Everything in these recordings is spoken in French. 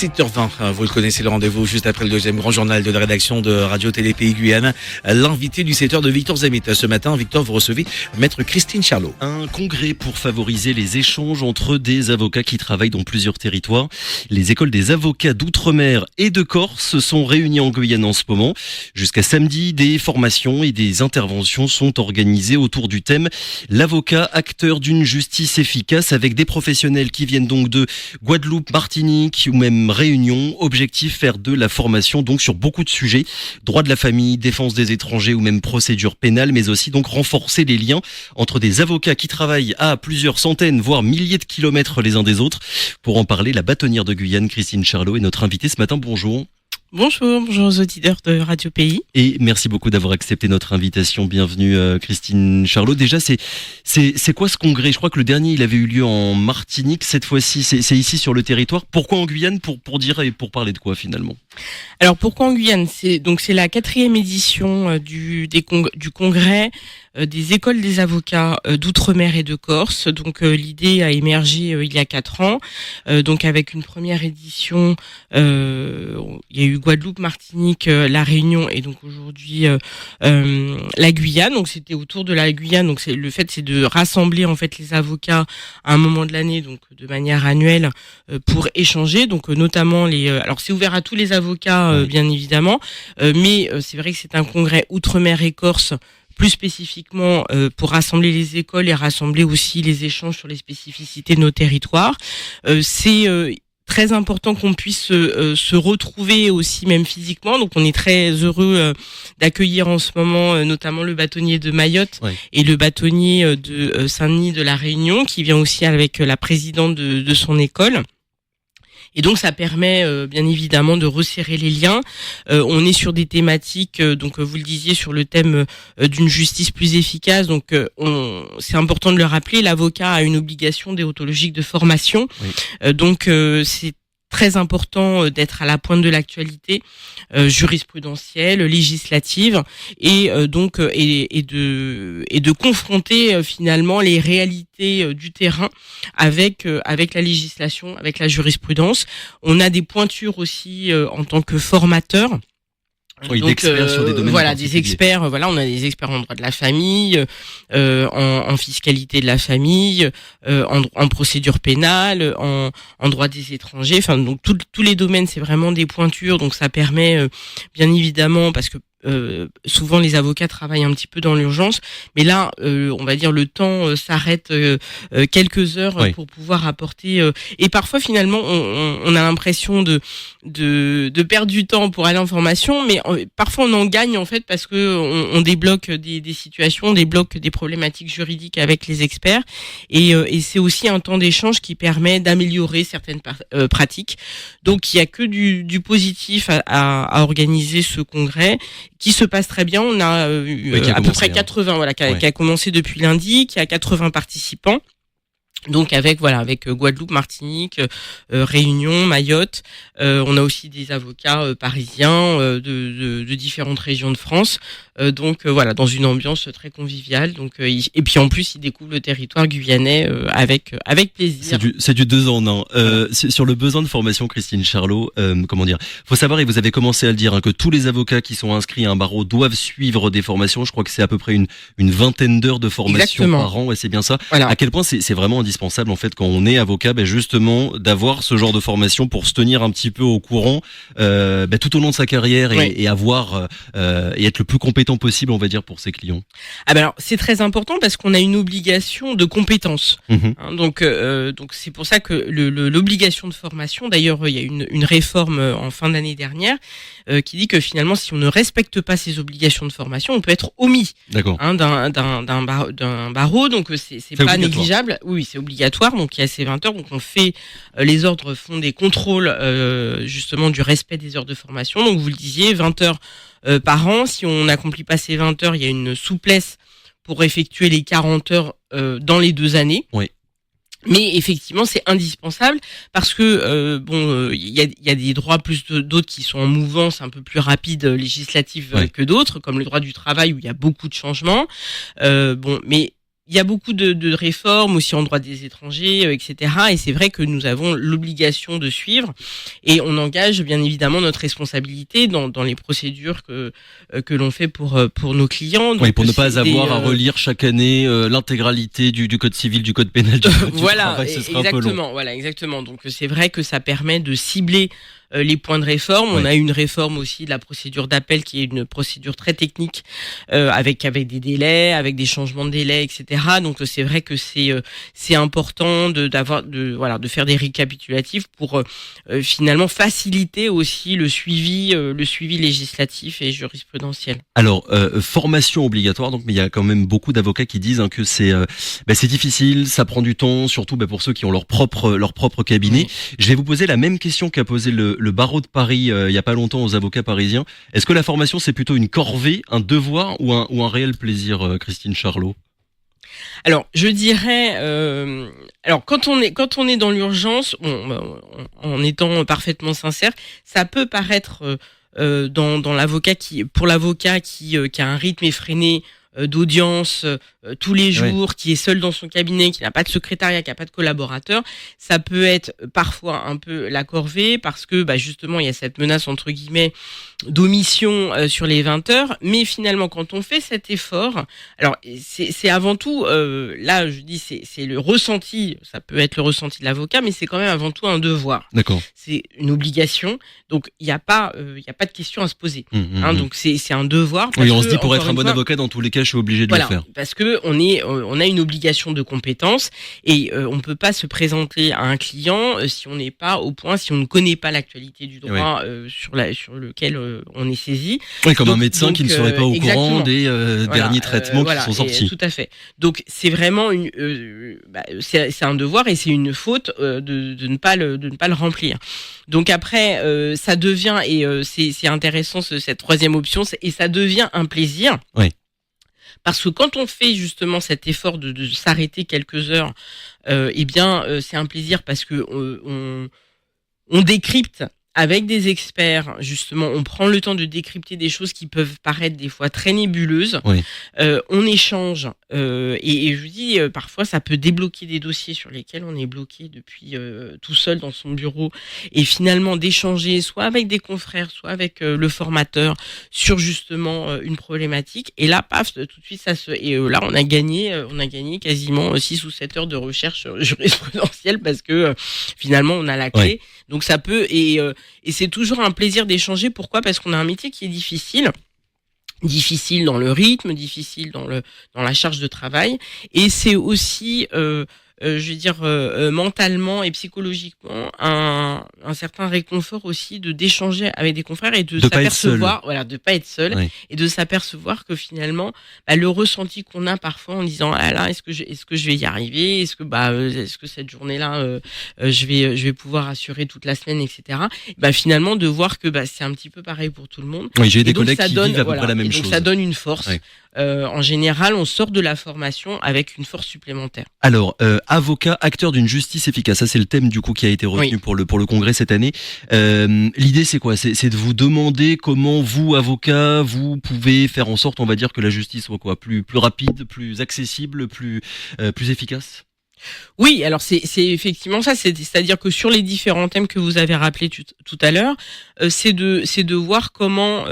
7h20, vous le connaissez, le rendez-vous juste après le deuxième grand journal de la rédaction de Radio Télé Pays Guyane. L'invité du 7h de Victor Zamit. Ce matin, Victor, vous recevez Maître Christine Charlot. Un congrès pour favoriser les échanges entre des avocats qui travaillent dans plusieurs territoires. Les écoles des avocats d'outre-mer et de Corse sont réunies en Guyane en ce moment. Jusqu'à samedi, des formations et des interventions sont organisées autour du thème « L'avocat, acteur d'une justice efficace » avec des professionnels qui viennent donc de Guadeloupe, Martinique ou même Réunion. Objectif, faire de la formation donc sur beaucoup de sujets. Droit de la famille, défense des étrangers ou même procédure pénale, mais aussi donc renforcer les liens entre des avocats qui travaillent à plusieurs centaines, voire milliers de kilomètres les uns des autres. Pour en parler, la bâtonnière de Guyane, Christine Charlot, est notre invitée ce matin. Bonjour. Bonjour aux auditeurs de Radio Pays. Et merci beaucoup d'avoir accepté notre invitation. Bienvenue Christine Charlot. Déjà, c'est quoi ce congrès ? Je crois que le dernier, il avait eu lieu en Martinique. Cette fois-ci, c'est ici sur le territoire. Pourquoi en Guyane ? Pour dire et pour parler de quoi finalement ? Alors pourquoi en Guyane ? C'est la 4e édition du congrès des écoles des avocats d'outre-mer et de Corse. Donc l'idée a émergé il y a 4 ans. Donc avec une première édition, il y a eu Guadeloupe, Martinique, la Réunion et donc aujourd'hui la Guyane. Donc c'était autour de la Guyane. Donc c'est de rassembler en fait les avocats à un moment de l'année, donc de manière annuelle, pour échanger. Donc notamment alors c'est ouvert à tous les avocats bien évidemment, mais c'est vrai que c'est un congrès outre-mer et Corse. Plus spécifiquement pour rassembler les écoles et rassembler aussi les échanges sur les spécificités de nos territoires. C'est très important qu'on puisse se retrouver aussi même physiquement. Donc on est très heureux d'accueillir en ce moment notamment le bâtonnier de Mayotte et le bâtonnier de Saint-Denis de la Réunion qui vient aussi avec la présidente de son école. Et donc ça permet bien évidemment de resserrer les liens. On est sur des thématiques, donc vous le disiez, sur le thème d'une justice plus efficace. Donc c'est important de le rappeler, l'avocat a une obligation déontologique de formation. Donc c'est très important d'être à la pointe de l'actualité jurisprudentielle, législative et donc et de confronter finalement les réalités du terrain avec la législation, avec la jurisprudence. On a des pointures aussi en tant que formateur. Oui, donc, d'experts sur des domaines. Voilà, des experts. On a des experts en droit de la famille, en fiscalité de la famille, en procédure pénale, en droit des étrangers. Enfin, donc tous les domaines, c'est vraiment des pointures. Donc ça permet, bien évidemment, parce que souvent les avocats travaillent un petit peu dans l'urgence, mais là, on va dire le temps s'arrête quelques heures pour pouvoir apporter. Et parfois, finalement, on a l'impression de perdre du temps pour aller en formation, mais parfois on en gagne en fait parce que on débloque des situations, on débloque des problématiques juridiques avec les experts, et c'est aussi un temps d'échange qui permet d'améliorer certaines pratiques. Donc il y a que du positif à organiser ce congrès qui se passe très bien. On a à peu près 80 qui a commencé depuis lundi, qui a 80 participants. Donc avec Guadeloupe, Martinique, Réunion, Mayotte, on a aussi des avocats parisiens de différentes régions de France. Donc dans une ambiance très conviviale. Donc et puis en plus ils découvrent le territoire guyanais avec plaisir. C'est du 2 ans, non. Sur le besoin de formation, Christine Charlot, faut savoir, et vous avez commencé à le dire, que tous les avocats qui sont inscrits à un barreau doivent suivre des formations. Je crois que c'est à peu près une vingtaine d'heures de formation par an. Ouais, c'est bien ça. Voilà. À quel point c'est vraiment indispensable en fait quand on est avocat, justement d'avoir ce genre de formation pour se tenir un petit peu au courant tout au long de sa carrière et avoir et être le plus compétent possible, on va dire, pour ses clients. Alors c'est très important parce qu'on a une obligation de compétence. Donc c'est pour ça que l'obligation de formation, d'ailleurs il y a une réforme en fin d'année dernière qui dit que finalement si on ne respecte pas ces obligations de formation, on peut être omis d'un barreau. Donc c'est pas négligeable. Oui, c'est obligatoire. Donc il y a ces 20 heures. Donc on fait les ordres font des contrôles justement du respect des heures de formation. Donc vous le disiez, 20 heures par an. Si on n'accomplit pas ces 20 heures, il y a une souplesse pour effectuer les 40 heures dans les 2 années. Oui. Mais effectivement, c'est indispensable parce que il y a des droits plus d'autres qui sont en mouvance un peu plus rapide législative que d'autres, comme le droit du travail où il y a beaucoup de changements. Mais il y a beaucoup de réformes aussi en droit des étrangers, etc. Et c'est vrai que nous avons l'obligation de suivre et on engage bien évidemment notre responsabilité dans les procédures que l'on fait pour nos clients. Donc, oui, pour ne pas avoir à relire chaque année l'intégralité du code civil, du code pénal, du voilà, travail, ce sera un peu long. Voilà, exactement. Donc c'est vrai que ça permet de cibler les points de réforme. On a une réforme aussi de la procédure d'appel qui est une procédure très technique avec des délais, avec des changements de délais, etc. Donc c'est vrai que c'est important de faire des récapitulatifs pour finalement faciliter aussi le suivi législatif et jurisprudentiel. Alors formation obligatoire, donc mais il y a quand même beaucoup d'avocats qui disent que c'est difficile, ça prend du temps, surtout pour ceux qui ont leur propre cabinet. Oui. Je vais vous poser la même question qu'a posé le barreau de Paris il y a pas longtemps aux avocats parisiens. Est-ce que la formation c'est plutôt une corvée, un devoir ou un réel plaisir, Christine Charlot? Alors, je dirais, quand on est dans l'urgence, en étant parfaitement sincère, ça peut paraître pour l'avocat qui a un rythme effréné d'audience tous les jours, qui est seul dans son cabinet, qui n'a pas de secrétariat, qui n'a pas de collaborateur, ça peut être parfois un peu la corvée parce que justement il y a cette menace entre guillemets d'omission sur les 20 heures, mais finalement quand on fait cet effort, alors c'est avant tout là je dis c'est le ressenti, ça peut être le ressenti de l'avocat, mais c'est quand même avant tout un devoir. D'accord. C'est une obligation, donc il y a pas de question à se poser. Donc c'est un devoir. Oui, on se dit pour être un bon avocat dans tous les cas je suis obligé de le faire. Parce que on a une obligation de compétence et on peut pas se présenter à un client si on n'est pas au point, si on ne connaît pas l'actualité du droit sur lequel on est saisi. Oui, comme un médecin qui ne serait pas au courant des derniers traitements qui sont sortis. Tout à fait. Donc c'est vraiment c'est un devoir et c'est une faute de ne pas le remplir. Donc après ça devient c'est intéressant cette troisième option et ça devient un plaisir. Oui. Parce que quand on fait justement cet effort de s'arrêter quelques heures, c'est un plaisir parce que on décrypte avec des experts, justement, on prend le temps de décrypter des choses qui peuvent paraître des fois très nébuleuses. Oui. On échange et je vous dis, parfois ça peut débloquer des dossiers sur lesquels on est bloqué depuis tout seul dans son bureau et finalement d'échanger soit avec des confrères, soit avec le formateur sur justement une problématique. Et là, paf, tout de suite là on a gagné quasiment 6 ou 7 heures de recherche jurisprudentielle parce que finalement on a la clé. Oui. Donc ça peut et c'est toujours un plaisir d'échanger. Pourquoi ? Parce qu'on a un métier qui est difficile dans le rythme, difficile dans la charge de travail, et c'est aussi mentalement et psychologiquement un certain réconfort aussi d'échanger avec des confrères et de s'apercevoir, de pas être seul, et de s'apercevoir que finalement le ressenti qu'on a parfois en disant est-ce que je vais y arriver, est-ce que cette journée-là je vais pouvoir assurer toute la semaine, etc. Finalement de voir que c'est un petit peu pareil pour tout le monde. Oui, j'ai des collègues qui vivent à peu près la même chose. Donc ça donne une force. Oui. En général, on sort de la formation avec une force supplémentaire. Alors, avocat, acteur d'une justice efficace, ça c'est le thème du coup qui a été retenu pour le congrès cette année. L'idée c'est quoi ? C'est de vous demander comment vous, avocat, vous pouvez faire en sorte, on va dire, que la justice soit plus rapide, plus accessible, plus efficace ? Oui, alors c'est effectivement ça, c'est-à-dire que sur les différents thèmes que vous avez rappelés tout à l'heure, c'est de voir comment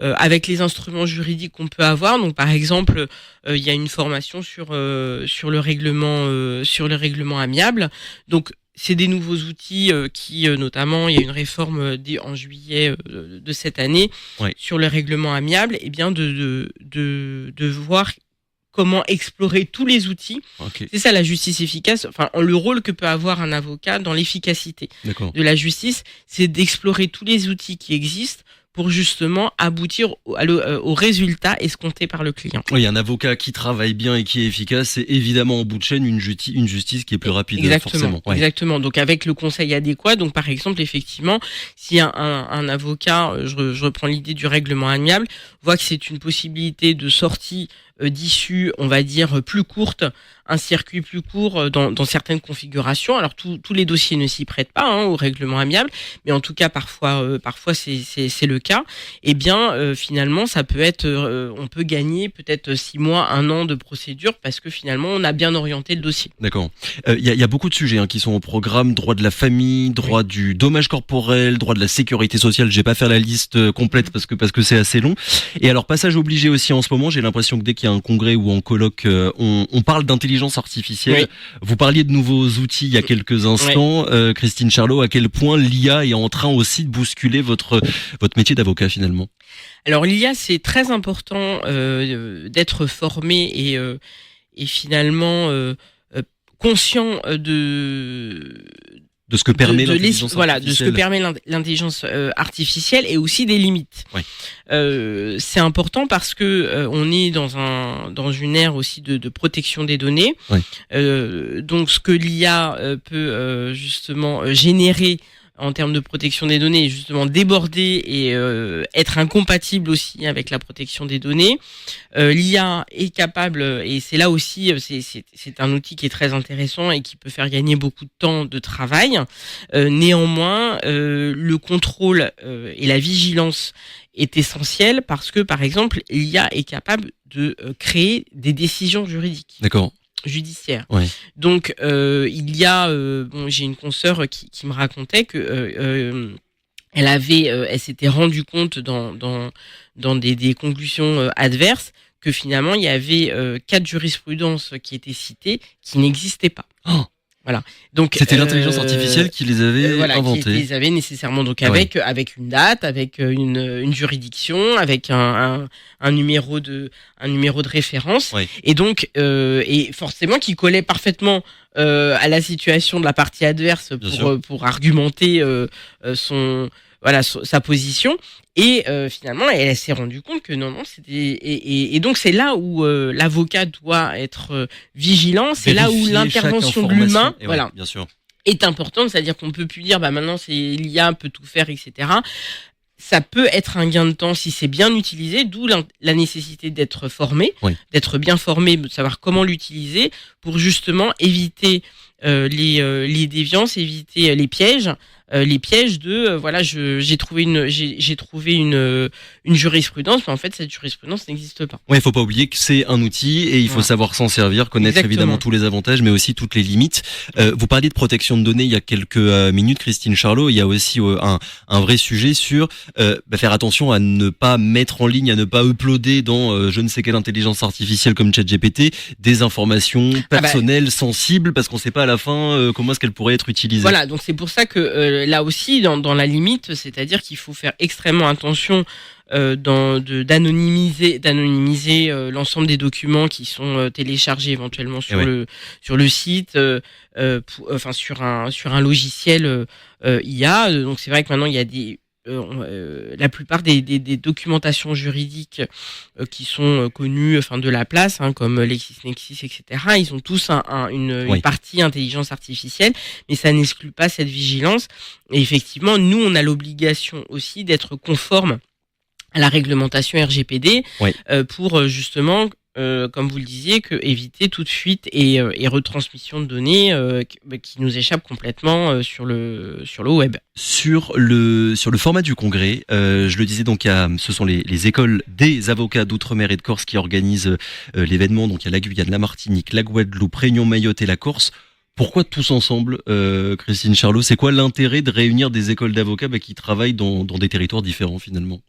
avec les instruments juridiques qu'on peut avoir. Donc par exemple, il y a une formation sur le règlement amiable. Donc c'est des nouveaux outils qui notamment il y a une réforme en juillet de cette année sur le règlement amiable, et bien de voir comment explorer tous les outils. Okay. C'est ça la justice efficace, le rôle que peut avoir un avocat dans l'efficacité de la justice, c'est d'explorer tous les outils qui existent pour justement aboutir au résultat escompté par le client. Oui, un avocat qui travaille bien et qui est efficace, c'est évidemment en bout de chaîne une justice qui est plus rapide. Forcément. Exactement. Donc avec le conseil adéquat, donc par exemple effectivement, si un avocat, je reprends l'idée du règlement amiable, voit que c'est une possibilité de sortie d'issue, on va dire plus courte, un circuit plus court dans certaines configurations. Alors tous les dossiers ne s'y prêtent pas au règlement amiable, mais en tout cas parfois c'est le cas. Et bien finalement ça peut être, on peut gagner peut-être 6 mois, 1 an de procédure parce que finalement on a bien orienté le dossier. D'accord. Il y a beaucoup de sujets qui sont au programme: droit de la famille, droit du dommage corporel, droit de la sécurité sociale. J'ai pas fait la liste complète parce que c'est assez long. Et alors passage obligé aussi en ce moment. J'ai l'impression que dès qu'il y a un congrès ou en colloque, on parle d'intelligence artificielle. Oui. Vous parliez de nouveaux outils il y a quelques instants, Christine Charlot. À quel point l'IA est en train aussi de bousculer votre métier d'avocat finalement? Alors l'IA, c'est très important d'être formé et finalement conscient de ce que permet l'intelligence artificielle. Voilà, de ce que permet l'intelligence artificielle et aussi des limites. Oui. C'est important parce que on est dans une ère aussi de protection des données. Oui. Donc ce que l'IA peut justement générer en termes de protection des données, et justement déborder et être incompatible aussi avec la protection des données. L'IA est capable, et c'est là aussi, c'est un outil qui est très intéressant et qui peut faire gagner beaucoup de temps de travail. Néanmoins, le contrôle et la vigilance est essentiel parce que, par exemple, l'IA est capable de créer des décisions juridiques. D'accord. Judiciaire. Ouais. Donc il y a j'ai une consoeur qui me racontait que elle s'était rendue compte dans des conclusions adverses que finalement il y avait 4 jurisprudences qui étaient citées qui n'existaient pas. Oh. Voilà. Donc c'était l'intelligence artificielle qui les avait inventées. Qui les avait nécessairement donc avec une date, avec une juridiction, avec un numéro de référence, et donc et forcément qui collait parfaitement à la situation de la partie adverse pour argumenter sa position. Et finalement, elle s'est rendue compte que non, c'était et donc c'est là où l'avocat doit être vigilant. C'est là où l'intervention de l'humain, bien sûr, est importante. C'est-à-dire qu'on peut plus dire, maintenant c'est l'IA peut tout faire, etc. Ça peut être un gain de temps si c'est bien utilisé, d'où la nécessité d'être formé, d'être bien formé, de savoir comment l'utiliser pour justement éviter les déviances, éviter les pièges de j'ai trouvé une jurisprudence, mais en fait cette jurisprudence n'existe pas. Ouais, il faut pas oublier que c'est un outil et il faut savoir s'en servir, connaître évidemment tous les avantages, mais aussi toutes les limites. Vous parliez de protection de données il y a quelques minutes, Christine Charlot. Il y a aussi un vrai sujet sur faire attention à ne pas mettre en ligne, à ne pas uploader dans je ne sais quelle intelligence artificielle comme ChatGPT des informations personnelles, sensibles, parce qu'on ne sait pas à la fin comment est-ce qu'elle pourrait être utilisée. Voilà, donc c'est pour ça que là aussi, dans la limite, c'est-à-dire qu'il faut faire extrêmement attention d'anonymiser l'ensemble des documents qui sont téléchargés éventuellement sur le site, sur un logiciel IA. Donc c'est vrai que maintenant il y a la plupart des documentations juridiques qui sont connues de la place, comme LexisNexis, etc. Ils ont tous une partie intelligence artificielle, mais ça n'exclut pas cette vigilance. Et effectivement, nous, on a l'obligation aussi d'être conforme à la réglementation RGPD pour justement, comme vous le disiez, éviter toute fuite et retransmission de données qui nous échappent complètement sur le web. Sur le format du congrès, je le disais, donc ce sont les écoles des avocats d'outre-mer et de Corse qui organisent l'événement. Donc il y a la Guyane, la Martinique, la Guadeloupe, Réunion, Mayotte et la Corse. Pourquoi tous ensemble, Christine Charlot? C'est quoi l'intérêt de réunir des écoles d'avocats qui travaillent dans des territoires différents finalement?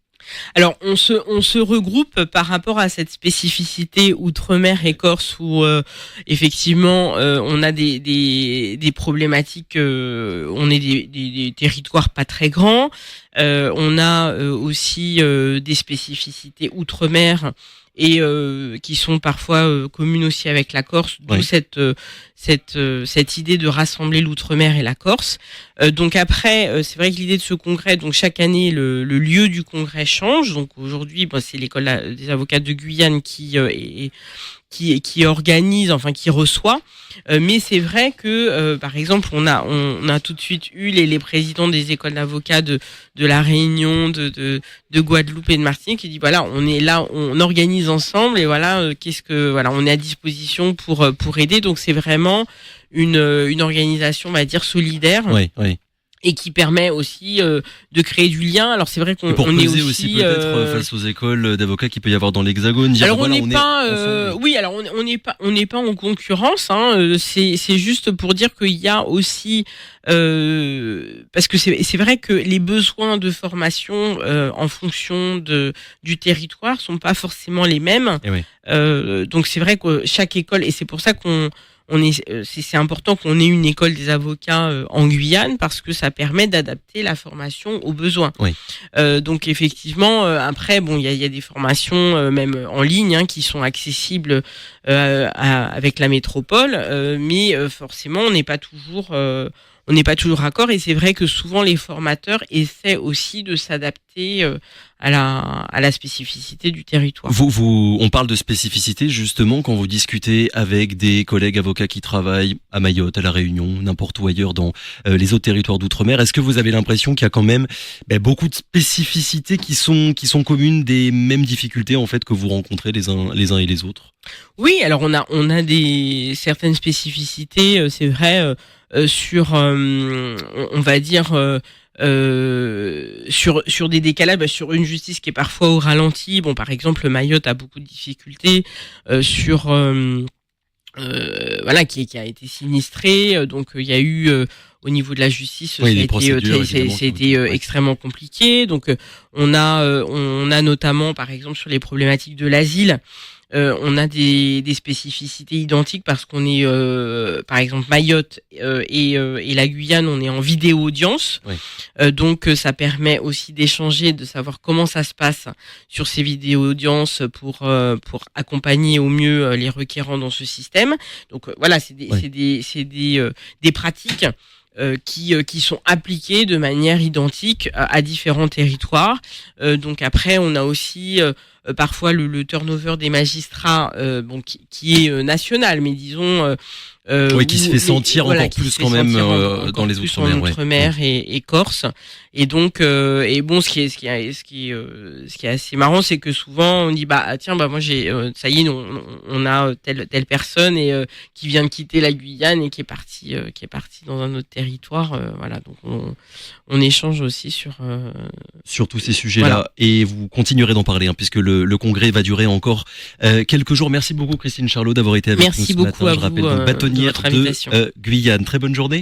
Alors, on se regroupe par rapport à cette spécificité outre-mer et Corse où effectivement on a des problématiques. On est des territoires pas très grands. On a aussi des spécificités outre-mer et qui sont parfois communes aussi avec la Corse, d'où cette idée de rassembler l'outre-mer et la Corse. Donc après, c'est vrai que l'idée de ce congrès, donc chaque année le lieu du congrès change. Donc aujourd'hui, c'est l'école des avocats de Guyane qui qui organise, enfin qui reçoit. Mais c'est vrai que, par exemple, on a tout de suite eu les présidents des écoles d'avocats de la Réunion, de Guadeloupe et de Martinique qui dit voilà, on est là, on organise ensemble et voilà, on est à disposition pour aider. Donc c'est vraiment une organisation, on va dire, solidaire. Oui, oui. Et qui permet aussi de créer du lien. Alors c'est vrai qu'on pour on est peser aussi peut-être face aux écoles d'avocats qu'il peut y avoir dans l'Hexagone. Dire, alors voilà, on n'est pas, ensemble. oui, alors on n'est pas en concurrence. Hein, c'est juste pour dire qu'il y a aussi parce que c'est vrai que les besoins de formation en fonction du territoire sont pas forcément les mêmes. Et oui. Donc c'est vrai que chaque école, et c'est pour ça c'est important qu'on ait une école des avocats en Guyane parce que ça permet d'adapter la formation aux besoins. Oui. Donc effectivement, après, bon, il y a des formations même en ligne qui sont accessibles avec la métropole, mais forcément, on n'est pas toujours raccord. Et c'est vrai que souvent les formateurs essaient aussi de s'adapter à la spécificité du territoire. On parle de spécificité justement quand vous discutez avec des collègues avocats qui travaillent à Mayotte, à La Réunion, n'importe où ailleurs dans les autres territoires d'outre-mer. Est-ce que vous avez l'impression qu'il y a quand même beaucoup de spécificités qui sont communes, des mêmes difficultés en fait que vous rencontrez les uns et les autres? Oui, alors on a certaines spécificités, c'est vrai, sur on va dire sur des décalages, sur une justice qui est parfois au ralenti. Bon, par exemple, Mayotte a beaucoup de difficultés sur qui a été sinistré. Donc il y a eu au niveau de la justice, oui, ça a été extrêmement compliqué. Donc on a notamment, par exemple, sur les problématiques de l'asile. On a des spécificités identiques parce qu'on est, par exemple, Mayotte et la Guyane, on est en vidéo audience. Oui. Donc, ça permet aussi d'échanger, de savoir comment ça se passe sur ces vidéos audiences pour accompagner au mieux les requérants dans ce système. Donc, voilà, c'est des pratiques qui sont appliquées de manière identique à différents territoires. Donc après, on a aussi parfois le turnover des magistrats, qui est national, mais disons qui se fait sentir encore plus quand même dans les outre-mer, et Corse. Et donc ce qui est assez marrant, c'est que souvent on dit moi j'ai ça y est, on a telle personne et qui vient de quitter la Guyane et qui est parti dans un autre territoire. Voilà, donc on échange aussi sur tous ces sujets-là. Voilà. Et vous continuerez d'en parler puisque le congrès va durer encore quelques jours. Merci beaucoup Christine Charlot d'avoir été avec nous ce matin. Merci beaucoup à vous. Je rappelle donc bâtonnière de Guyane. Très bonne journée.